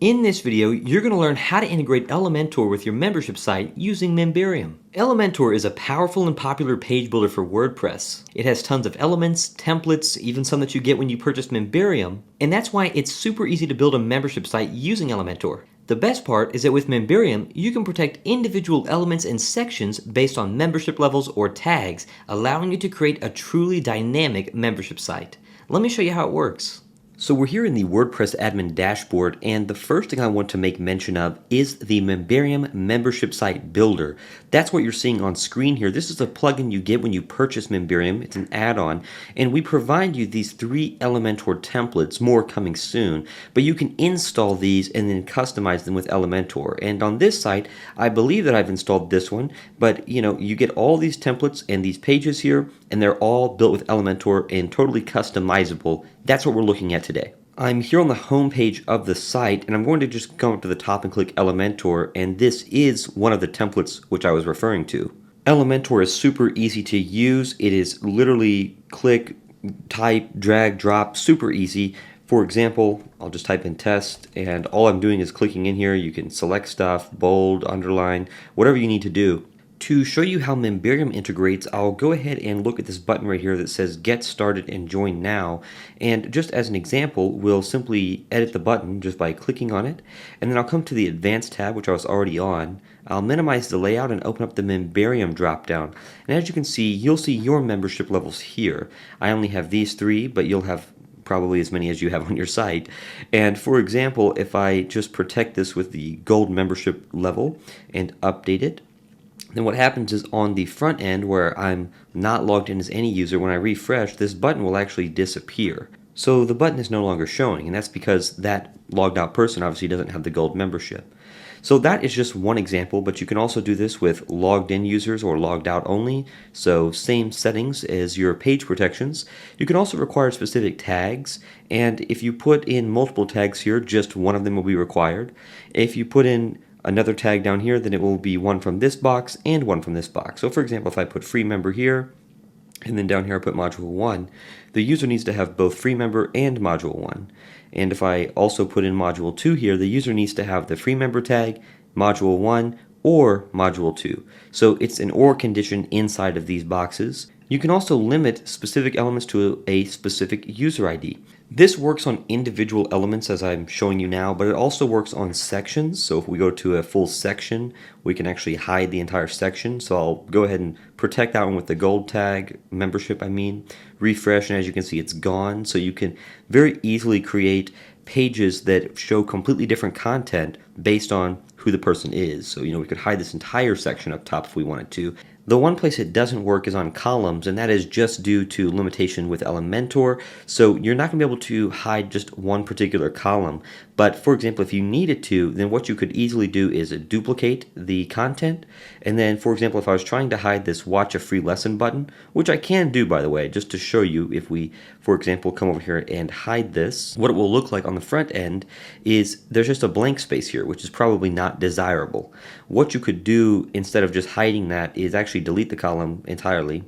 In this video, you're going to learn how to integrate Elementor with your membership site using Memberium. Elementor is a powerful and popular page builder for WordPress. It has tons of elements, templates, even some that you get when you purchase Memberium, and that's why it's super easy to build a membership site using Elementor. The best part is that with Memberium, you can protect individual elements and sections based on membership levels or tags, allowing you to create a truly dynamic membership site. Let me show you how it works. So we're here in the WordPress admin dashboard, and the first thing I want to make mention of is the Memberium membership site builder. That's what you're seeing on screen here. This is a plugin you get when you purchase Memberium. It's an add-on, and we provide you these 3 Elementor templates, more coming soon, but you can install these and then customize them with Elementor. And on this site, I believe that I've installed this one, but you get all these templates and these pages here, and they're all built with Elementor and totally customizable. That's what we're looking at today. I'm here on the home page of the site, and I'm going to just go up to the top and click Elementor, and this is one of the templates which I was referring to. Elementor is super easy to use. It is literally click, type, drag, drop, super easy. For example, I'll just type in test, and all I'm doing is clicking in here. You can select stuff, bold, underline, whatever you need to do. To show you how Memberium integrates, I'll go ahead and look at this button right here that says Get Started and Join Now. And just as an example, we'll simply edit the button just by clicking on it. And then I'll come to the Advanced tab, which I was already on. I'll minimize the layout and open up the Memberium dropdown. And as you can see, you'll see your membership levels here. I only have these 3, but you'll have probably as many as you have on your site. And for example, if I just protect this with the gold membership level and update it, then what happens is on the front end where I'm not logged in as any user, when I refresh, this button will actually disappear. So the button is no longer showing, and that's because that logged out person obviously doesn't have the gold membership. So that is just one example, but you can also do this with logged in users or logged out only. So same settings as your page protections. You can also require specific tags, and if you put in multiple tags here, just one of them will be required. If you put in another tag down here, then it will be one from this box and one from this box. So for example, if I put free member here, and then down here I put module 1, the user needs to have both free member and module 1. And if I also put in module 2 here, the user needs to have the free member tag, module 1, or module 2. So it's an or condition inside of these boxes. You can also limit specific elements to a specific user ID. This works on individual elements as I'm showing you now, but it also works on sections. So if we go to a full section, we can actually hide the entire section. So I'll go ahead and protect that one with the gold tag, membership refresh, and as you can see it's gone. So you can very easily create pages that show completely different content based on who the person is. So we could hide this entire section up top if we wanted to. The one place it doesn't work is on columns, and that is just due to limitation with Elementor. So you're not going to be able to hide just one particular column. But for example, if you needed to, then what you could easily do is duplicate the content. And then, for example, if I was trying to hide this watch a free lesson button, which I can do, by the way, just to show you, if we, for example, come over here and hide this, what it will look like on the front end is there's just a blank space here, which is probably not desirable. What you could do instead of just hiding that is actually delete the column entirely.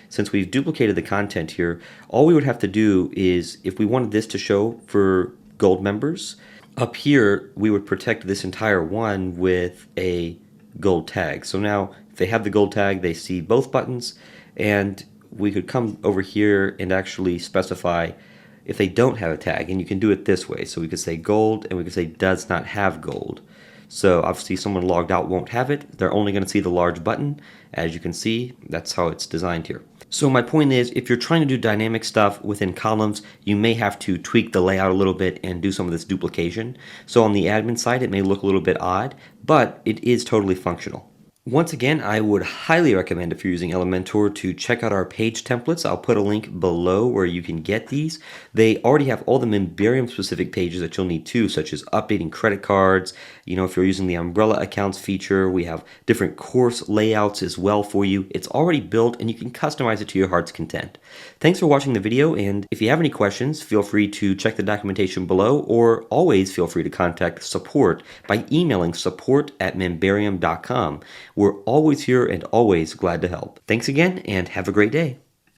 Since we've duplicated the content here, all we would have to do is, if we wanted this to show for gold members, up here we would protect this entire one with a gold tag. So now if they have the gold tag, they see both buttons, and we could come over here and actually specify if they don't have a tag, and you can do it this way. So we could say gold, and we could say does not have gold. So obviously someone logged out won't have it. They're only going to see the large button. As you can see, that's how it's designed here. So my point is, if you're trying to do dynamic stuff within columns, you may have to tweak the layout a little bit and do some of this duplication. So on the admin side, it may look a little bit odd, but it is totally functional. Once again, I would highly recommend, if you're using Elementor, to check out our page templates. I'll put a link below where you can get these. They already have all the Memberium specific pages that you'll need too, such as updating credit cards. If you're using the umbrella accounts feature, we have different course layouts as well for you. It's already built and you can customize it to your heart's content. Thanks for watching the video, and if you have any questions, feel free to check the documentation below, or always feel free to contact support by emailing support@memberium.com. We're always here and always glad to help. Thanks again, and have a great day.